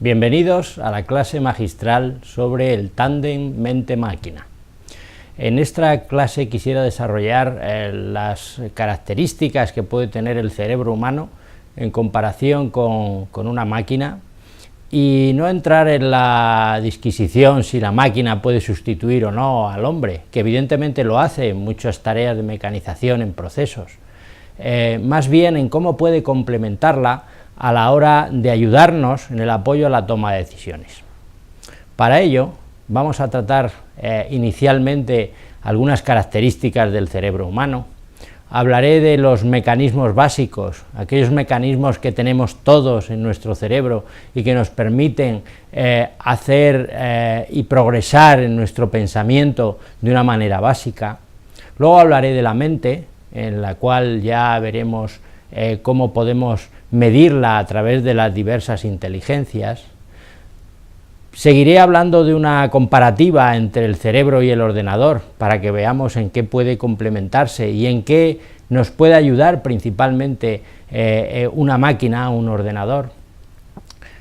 Bienvenidos a la clase magistral sobre el tándem mente-máquina. En esta clase quisiera desarrollar las características que puede tener el cerebro humano en comparación con una máquina y no entrar en la disquisición si la máquina puede sustituir o no al hombre, que evidentemente lo hace en muchas tareas de mecanización en procesos, más bien en cómo puede complementarla a la hora de ayudarnos en el apoyo a la toma de decisiones. Para ello vamos a tratar inicialmente algunas características del cerebro humano. Hablaré de los mecanismos básicos, aquellos mecanismos que tenemos todos en nuestro cerebro y que nos permiten hacer y progresar en nuestro pensamiento de una manera básica. Luego hablaré de la mente, en la cual ya veremos cómo podemos medirla a través de las diversas inteligencias. Seguiré hablando de una comparativa entre el cerebro y el ordenador, para que veamos en qué puede complementarse y en qué nos puede ayudar principalmente una máquina, un ordenador.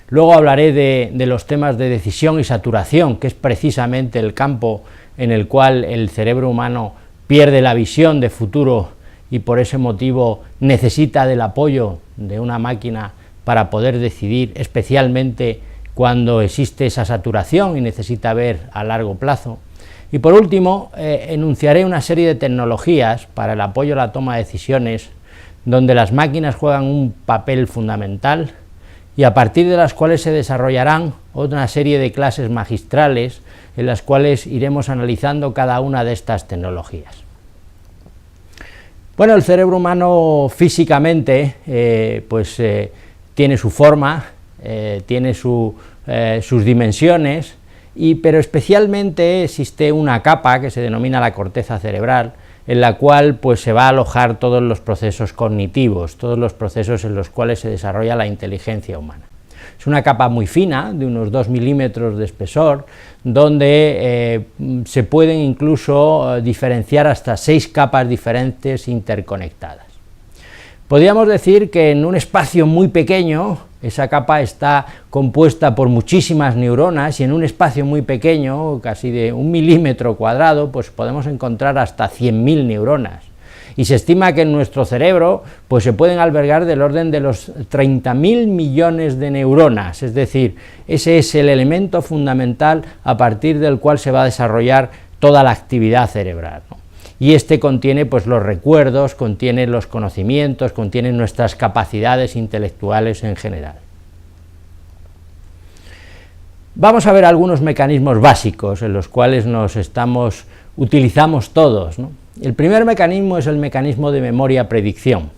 Luego hablaré de los temas de decisión y saturación, que es precisamente el campo en el cual el cerebro humano pierde la visión de futuro y por ese motivo necesita del apoyo de una máquina para poder decidir, especialmente cuando existe esa saturación y necesita ver a largo plazo. Y por último, enunciaré una serie de tecnologías para el apoyo a la toma de decisiones, donde las máquinas juegan un papel fundamental y a partir de las cuales se desarrollarán otra serie de clases magistrales en las cuales iremos analizando cada una de estas tecnologías. Bueno, el cerebro humano físicamente tiene su forma, tiene sus dimensiones, pero especialmente existe una capa que se denomina la corteza cerebral, en la cual se va a alojar todos los procesos cognitivos, todos los procesos en los cuales se desarrolla la inteligencia humana. Es una capa muy fina, de unos 2 milímetros de espesor, donde se pueden incluso diferenciar hasta 6 capas diferentes interconectadas. Podríamos decir que en un espacio muy pequeño, esa capa está compuesta por muchísimas neuronas, y en un espacio muy pequeño, casi de 1 milímetro cuadrado, podemos encontrar hasta 100.000 neuronas. Y se estima que en nuestro cerebro se pueden albergar del orden de los 30.000 millones de neuronas, es decir, ese es el elemento fundamental a partir del cual se va a desarrollar toda la actividad cerebral, ¿no? Y este contiene los recuerdos, contiene los conocimientos, contiene nuestras capacidades intelectuales en general. Vamos a ver algunos mecanismos básicos en los cuales utilizamos todos, ¿no? El primer mecanismo es el mecanismo de memoria-predicción.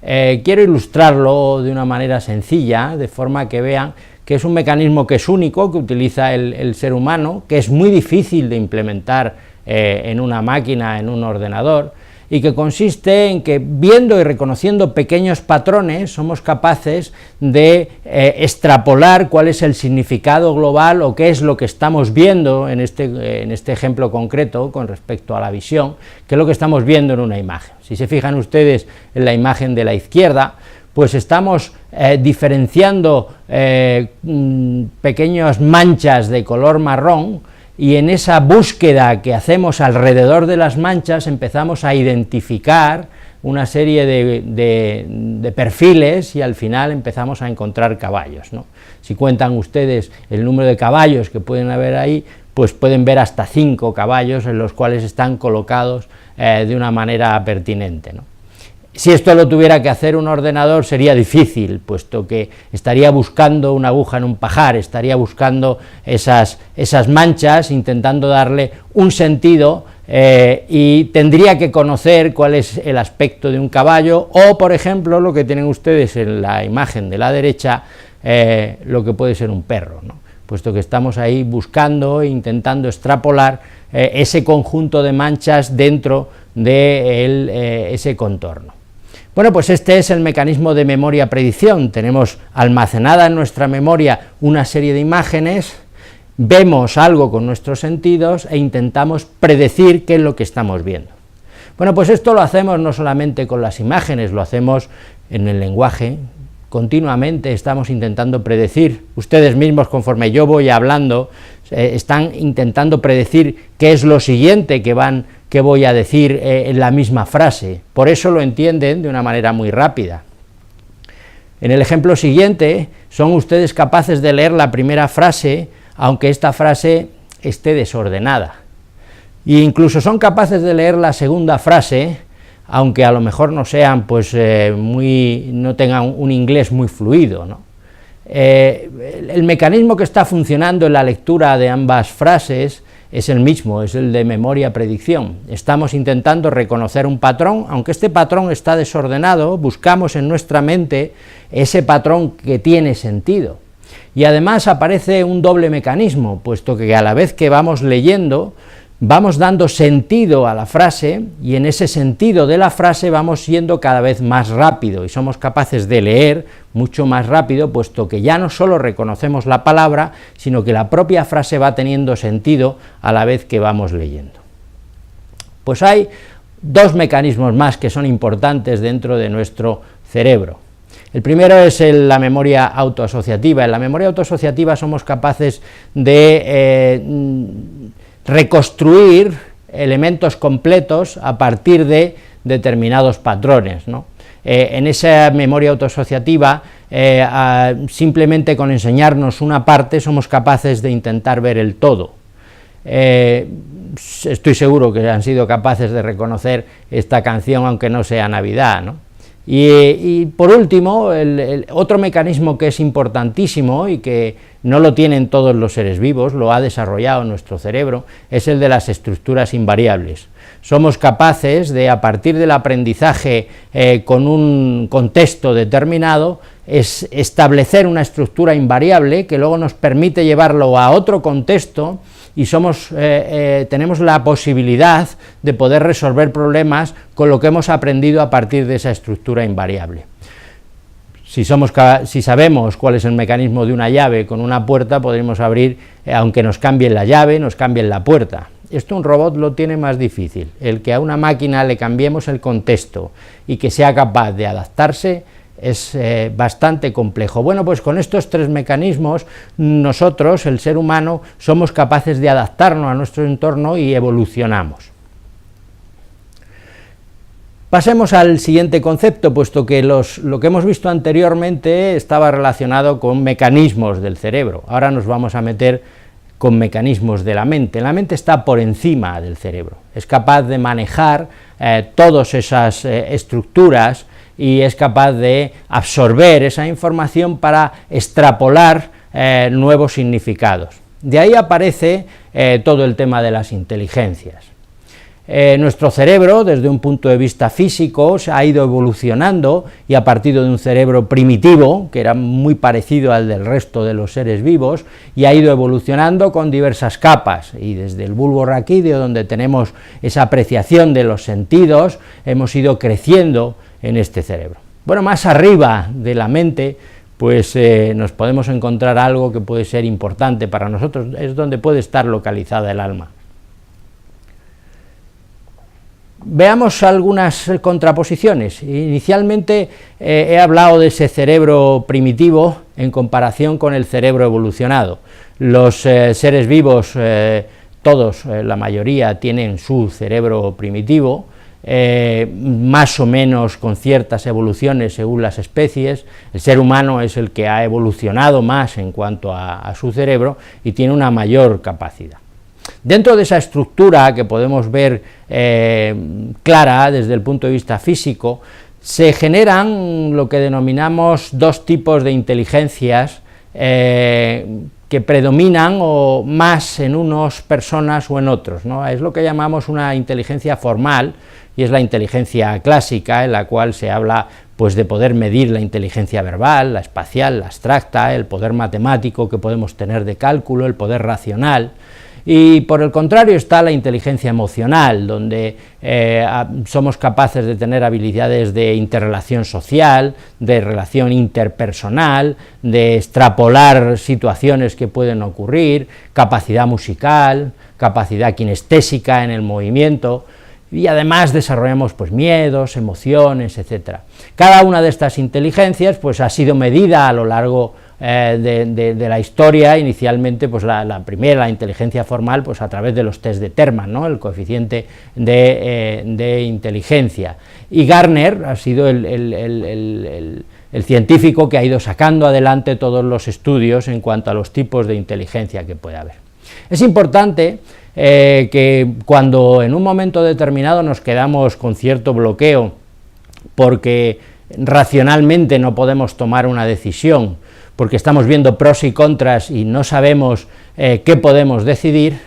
Quiero ilustrarlo de una manera sencilla, de forma que vean que es un mecanismo que es único, que utiliza el ser humano, que es muy difícil de implementar en una máquina, en un ordenador, y que consiste en que, viendo y reconociendo pequeños patrones, somos capaces de extrapolar cuál es el significado global o qué es lo que estamos viendo en este ejemplo concreto con respecto a la visión, qué es lo que estamos viendo en una imagen. Si se fijan ustedes en la imagen de la izquierda, estamos diferenciando pequeñas manchas de color marrón, y en esa búsqueda que hacemos alrededor de las manchas empezamos a identificar una serie de perfiles y al final empezamos a encontrar caballos, ¿no? Si cuentan ustedes el número de caballos que pueden haber ahí, pueden ver hasta 5 caballos en los cuales están colocados de una manera pertinente, ¿no? Si esto lo tuviera que hacer un ordenador sería difícil, puesto que estaría buscando una aguja en un pajar, estaría buscando esas manchas, intentando darle un sentido, y tendría que conocer cuál es el aspecto de un caballo, o por ejemplo, lo que tienen ustedes en la imagen de la derecha, lo que puede ser un perro, ¿no? Puesto que estamos ahí buscando e intentando extrapolar ese conjunto de manchas dentro de ese contorno. Bueno, este es el mecanismo de memoria-predicción. Tenemos almacenada en nuestra memoria una serie de imágenes, vemos algo con nuestros sentidos e intentamos predecir qué es lo que estamos viendo. Bueno, esto lo hacemos no solamente con las imágenes, lo hacemos en el lenguaje, continuamente estamos intentando predecir, ustedes mismos conforme yo voy hablando, están intentando predecir qué es lo siguiente que voy a decir en la misma frase, por eso lo entienden de una manera muy rápida. En el ejemplo siguiente, son ustedes capaces de leer la primera frase, aunque esta frase esté desordenada, e incluso son capaces de leer la segunda frase, aunque a lo mejor no sean, pues, no tengan un inglés muy fluido, ¿no? El mecanismo que está funcionando en la lectura de ambas frases es el mismo, es el de memoria-predicción. Estamos intentando reconocer un patrón, aunque este patrón está desordenado, buscamos en nuestra mente ese patrón que tiene sentido. Y además aparece un doble mecanismo, puesto que a la vez que vamos leyendo, vamos dando sentido a la frase, y en ese sentido de la frase vamos yendo cada vez más rápido, y somos capaces de leer mucho más rápido, puesto que ya no solo reconocemos la palabra, sino que la propia frase va teniendo sentido a la vez que vamos leyendo. Pues hay dos mecanismos más que son importantes dentro de nuestro cerebro. El primero es la memoria autoasociativa. En la memoria autoasociativa somos capaces de reconstruir elementos completos a partir de determinados patrones, ¿no? En esa memoria autoasociativa, simplemente con enseñarnos una parte somos capaces de intentar ver el todo. Estoy seguro que han sido capaces de reconocer esta canción, aunque no sea Navidad, ¿no? Y por último, el otro mecanismo que es importantísimo y que no lo tienen todos los seres vivos, lo ha desarrollado nuestro cerebro, es el de las estructuras invariables. Somos capaces de, a partir del aprendizaje con un contexto determinado, establecer una estructura invariable que luego nos permite llevarlo a otro contexto, y tenemos la posibilidad de poder resolver problemas con lo que hemos aprendido a partir de esa estructura invariable. Si sabemos cuál es el mecanismo de una llave con una puerta, podremos abrir, aunque nos cambien la llave, nos cambien la puerta. Esto un robot lo tiene más difícil, el que a una máquina le cambiemos el contexto y que sea capaz de adaptarse es bastante complejo. Bueno, pues con estos tres mecanismos nosotros, el ser humano, somos capaces de adaptarnos a nuestro entorno y evolucionamos. Pasemos al siguiente concepto, puesto que lo que hemos visto anteriormente estaba relacionado con mecanismos del cerebro. Ahora nos vamos a meter con mecanismos de la mente. La mente está por encima del cerebro, es capaz de manejar todas esas estructuras, y es capaz de absorber esa información para extrapolar nuevos significados. De ahí aparece todo el tema de las inteligencias. Nuestro cerebro, desde un punto de vista físico, se ha ido evolucionando, y a partir de un cerebro primitivo, que era muy parecido al del resto de los seres vivos, y ha ido evolucionando con diversas capas, y desde el bulbo raquídeo, donde tenemos esa apreciación de los sentidos, hemos ido creciendo en este cerebro. Bueno, más arriba de la mente, pues nos podemos encontrar algo que puede ser importante para nosotros, es donde puede estar localizada el alma. Veamos algunas contraposiciones. Inicialmente he hablado de ese cerebro primitivo en comparación con el cerebro evolucionado. Los seres vivos, todos, la mayoría, tienen su cerebro primitivo, más o menos con ciertas evoluciones según las especies. El ser humano es el que ha evolucionado más en cuanto a su cerebro y tiene una mayor capacidad. Dentro de esa estructura que podemos ver clara desde el punto de vista físico, se generan lo que denominamos dos tipos de inteligencias que predominan o más en unas personas o en otros, ¿no? Es lo que llamamos una inteligencia formal, y es la inteligencia clásica, en la cual se habla, pues, de poder medir la inteligencia verbal, la espacial, la abstracta, el poder matemático que podemos tener de cálculo, el poder racional. Y por el contrario está la inteligencia emocional, donde somos capaces de tener habilidades de interrelación social, de relación interpersonal, de extrapolar situaciones que pueden ocurrir, capacidad musical, capacidad kinestésica en el movimiento. y además desarrollamos pues miedos, emociones, etc. Cada una de estas inteligencias pues ha sido medida a lo largo de la historia. Inicialmente pues la primera, la inteligencia formal, pues a través de los test de Terman, ¿no?, el coeficiente de inteligencia, y Garner ha sido el científico que ha ido sacando adelante todos los estudios en cuanto a los tipos de inteligencia que puede haber. Es importante que cuando en un momento determinado nos quedamos con cierto bloqueo porque racionalmente no podemos tomar una decisión, porque estamos viendo pros y contras y no sabemos qué podemos decidir,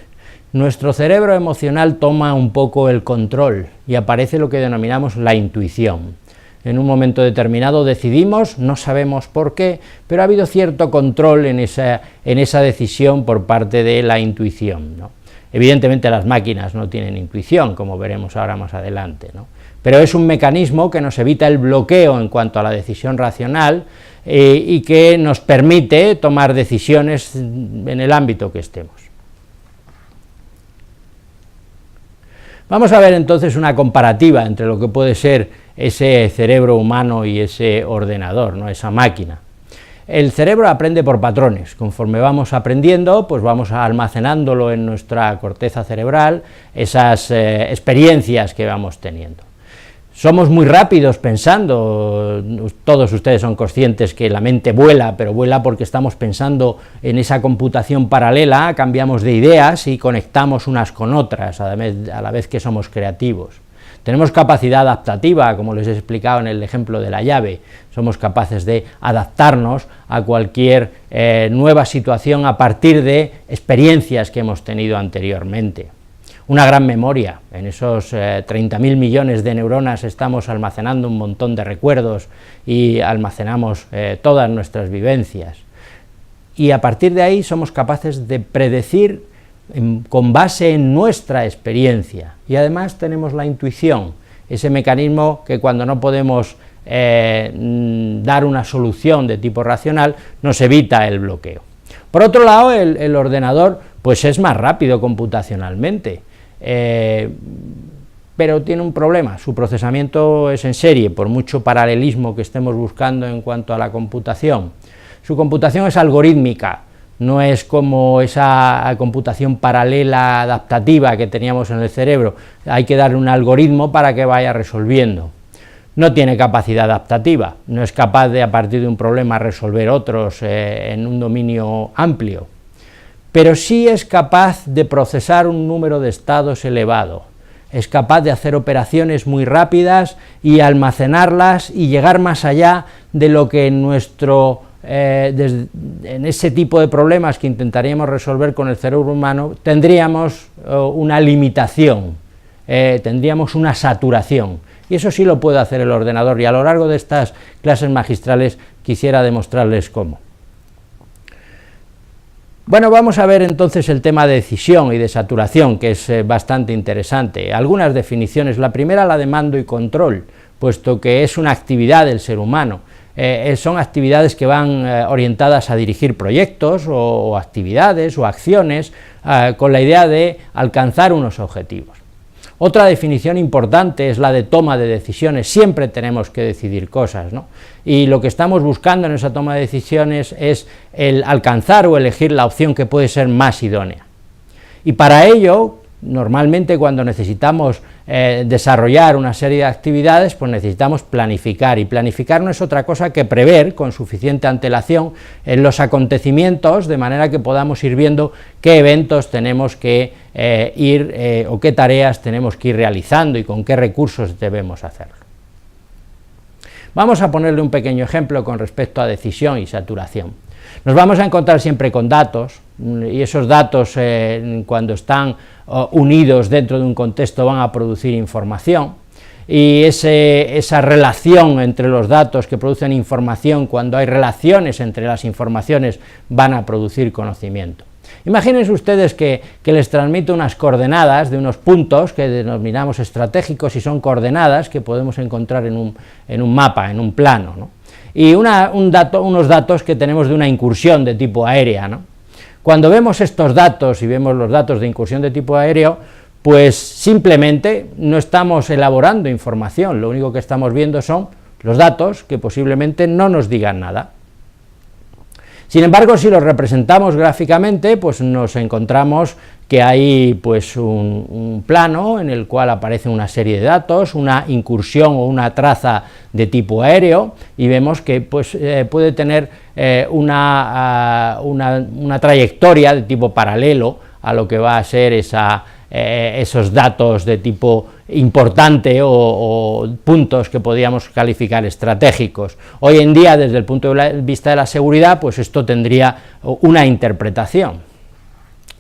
nuestro cerebro emocional toma un poco el control y aparece lo que denominamos la intuición. En un momento determinado decidimos, no sabemos por qué, pero ha habido cierto control en esa decisión por parte de la intuición, ¿no? Evidentemente las máquinas no tienen intuición, como veremos ahora más adelante, ¿no?, pero es un mecanismo que nos evita el bloqueo en cuanto a la decisión racional y que nos permite tomar decisiones en el ámbito que estemos. Vamos a ver entonces una comparativa entre lo que puede ser ese cerebro humano y ese ordenador, ¿no?, esa máquina. El cerebro aprende por patrones. Conforme vamos aprendiendo, pues vamos almacenándolo en nuestra corteza cerebral, esas experiencias que vamos teniendo. Somos muy rápidos pensando, todos ustedes son conscientes que la mente vuela, pero vuela porque estamos pensando en esa computación paralela, cambiamos de ideas y conectamos unas con otras, a la vez que somos creativos. Tenemos capacidad adaptativa, como les he explicado en el ejemplo de la llave, somos capaces de adaptarnos a cualquier nueva situación a partir de experiencias que hemos tenido anteriormente. Una gran memoria, en esos 30.000 millones de neuronas estamos almacenando un montón de recuerdos y almacenamos todas nuestras vivencias. Y a partir de ahí somos capaces de predecir con base en nuestra experiencia, y además tenemos la intuición, ese mecanismo que cuando no podemos dar una solución de tipo racional, nos evita el bloqueo. Por otro lado, el ordenador pues es más rápido computacionalmente, pero tiene un problema: su procesamiento es en serie, por mucho paralelismo que estemos buscando en cuanto a la computación. Su computación es algorítmica, no es como esa computación paralela adaptativa que teníamos en el cerebro, hay que darle un algoritmo para que vaya resolviendo. No tiene capacidad adaptativa, no es capaz de a partir de un problema resolver otros en un dominio amplio, pero sí es capaz de procesar un número de estados elevado, es capaz de hacer operaciones muy rápidas y almacenarlas y llegar más allá de lo que en ese tipo de problemas que intentaríamos resolver con el cerebro humano tendríamos una limitación, tendríamos una saturación, y eso sí lo puede hacer el ordenador, y a lo largo de estas clases magistrales quisiera demostrarles cómo. Bueno, vamos a ver entonces el tema de decisión y de saturación, que es bastante interesante. Algunas definiciones: la primera, la de mando y control, puesto que es una actividad del ser humano. Son actividades que van orientadas a dirigir proyectos o actividades o acciones con la idea de alcanzar unos objetivos. Otra definición importante es la de toma de decisiones. Siempre tenemos que decidir cosas, ¿no?, y lo que estamos buscando en esa toma de decisiones es el alcanzar o elegir la opción que puede ser más idónea. Y para ello, normalmente cuando necesitamos desarrollar una serie de actividades, pues necesitamos planificar, y planificar no es otra cosa que prever con suficiente antelación los acontecimientos, de manera que podamos ir viendo qué eventos tenemos que o qué tareas tenemos que ir realizando y con qué recursos debemos hacerlo. Vamos a ponerle un pequeño ejemplo con respecto a decisión y saturación. Nos vamos a encontrar siempre con datos, y esos datos cuando están unidos dentro de un contexto van a producir información, y esa relación entre los datos que producen información, cuando hay relaciones entre las informaciones, van a producir conocimiento. Imagínense ustedes que les transmito unas coordenadas de unos puntos que denominamos estratégicos, y son coordenadas que podemos encontrar en un mapa, en un plano, ¿no?, y unos datos que tenemos de una incursión de tipo aérea, ¿no? Cuando vemos estos datos y vemos los datos de incursión de tipo aéreo, pues simplemente no estamos elaborando información, lo único que estamos viendo son los datos que posiblemente no nos digan nada. Sin embargo, si los representamos gráficamente, pues nos encontramos que hay pues un plano en el cual aparece una serie de datos, una incursión o una traza de tipo aéreo, y vemos que pues, puede tener una trayectoria de tipo paralelo a lo que va a ser esos datos de tipo importante o puntos que podríamos calificar estratégicos. Hoy en día, desde el punto de vista de la seguridad, pues esto tendría una interpretación.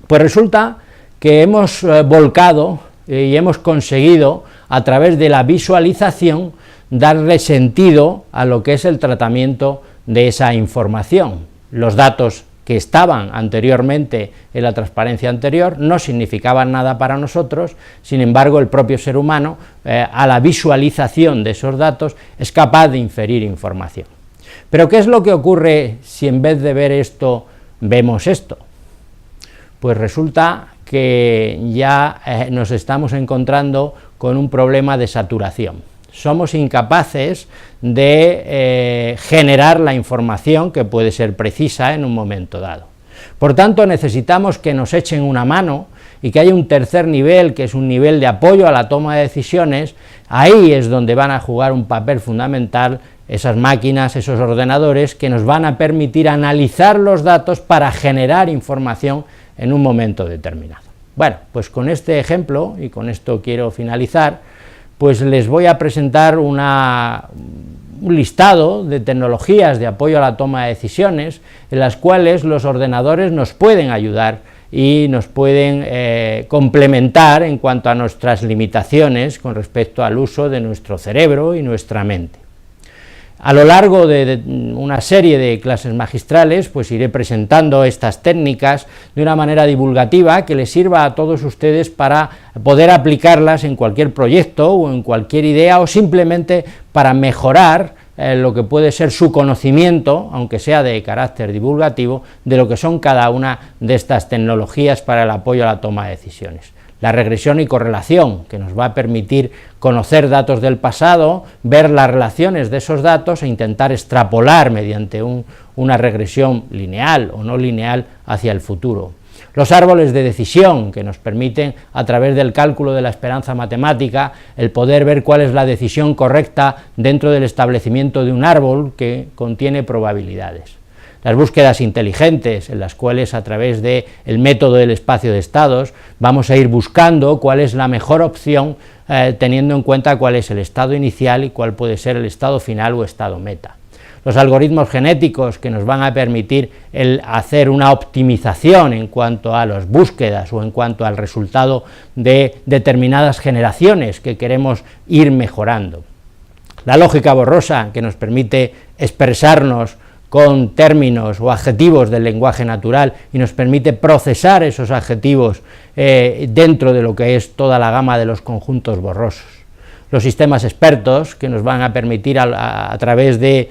Pues resulta que hemos volcado y hemos conseguido, a través de la visualización, darle sentido a lo que es el tratamiento de esa información. Los datos que estaban anteriormente en la transparencia anterior no significaban nada para nosotros, sin embargo el propio ser humano, a la visualización de esos datos, es capaz de inferir información. Pero ¿qué es lo que ocurre si en vez de ver esto, vemos esto? Pues resulta que ya nos estamos encontrando con un problema de saturación. Somos incapaces de generar la información que puede ser precisa en un momento dado. Por tanto, necesitamos que nos echen una mano y que haya un tercer nivel, que es un nivel de apoyo a la toma de decisiones. Ahí es donde van a jugar un papel fundamental esas máquinas, esos ordenadores, que nos van a permitir analizar los datos para generar información en un momento determinado. Bueno, pues con este ejemplo, y con esto quiero finalizar, pues les voy a presentar un listado de tecnologías de apoyo a la toma de decisiones, en las cuales los ordenadores nos pueden ayudar y nos pueden complementar en cuanto a nuestras limitaciones con respecto al uso de nuestro cerebro y nuestra mente. A lo largo de una serie de clases magistrales, pues iré presentando estas técnicas de una manera divulgativa que les sirva a todos ustedes para poder aplicarlas en cualquier proyecto o en cualquier idea, o simplemente para mejorar lo que puede ser su conocimiento, aunque sea de carácter divulgativo, de lo que son cada una de estas tecnologías para el apoyo a la toma de decisiones. La regresión y correlación, que nos va a permitir conocer datos del pasado, ver las relaciones de esos datos e intentar extrapolar mediante una regresión lineal o no lineal hacia el futuro. Los árboles de decisión, que nos permiten, a través del cálculo de la esperanza matemática, el poder ver cuál es la decisión correcta dentro del establecimiento de un árbol que contiene probabilidades. Las búsquedas inteligentes, en las cuales a través del método del espacio de estados vamos a ir buscando cuál es la mejor opción, teniendo en cuenta cuál es el estado inicial y cuál puede ser el estado final o estado meta. Los algoritmos genéticos, que nos van a permitir hacer una optimización en cuanto a las búsquedas o en cuanto al resultado de determinadas generaciones que queremos ir mejorando. La lógica borrosa, que nos permite expresarnos con términos o adjetivos del lenguaje natural y nos permite procesar esos adjetivos dentro de lo que es toda la gama de los conjuntos borrosos. Los sistemas expertos, que nos van a permitir a través de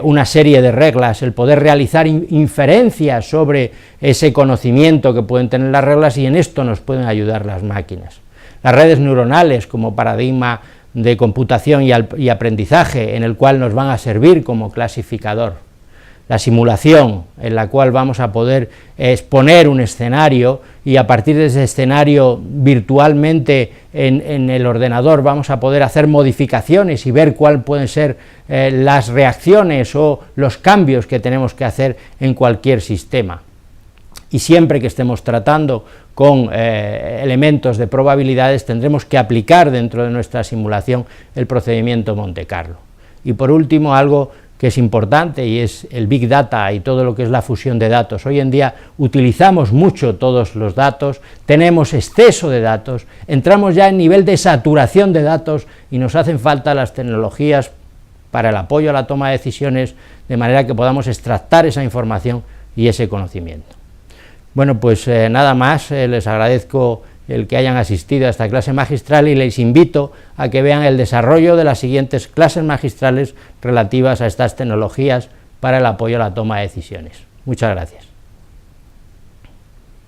una serie de reglas el poder realizar inferencias sobre ese conocimiento que pueden tener las reglas, y en esto nos pueden ayudar las máquinas. Las redes neuronales como paradigma de computación y aprendizaje, en el cual nos van a servir como clasificador. La simulación, en la cual vamos a poder exponer un escenario y a partir de ese escenario virtualmente en el ordenador vamos a poder hacer modificaciones y ver cuáles pueden ser las reacciones o los cambios que tenemos que hacer en cualquier sistema. Y siempre que estemos tratando con elementos de probabilidades, tendremos que aplicar dentro de nuestra simulación el procedimiento Monte Carlo. Y por último, algo que es importante, y es el Big Data y todo lo que es la fusión de datos. Hoy en día utilizamos mucho todos los datos, tenemos exceso de datos, entramos ya en nivel de saturación de datos y nos hacen falta las tecnologías para el apoyo a la toma de decisiones, de manera que podamos extractar esa información y ese conocimiento. Bueno, pues nada más, les agradezco el que hayan asistido a esta clase magistral y les invito a que vean el desarrollo de las siguientes clases magistrales relativas a estas tecnologías para el apoyo a la toma de decisiones. Muchas gracias.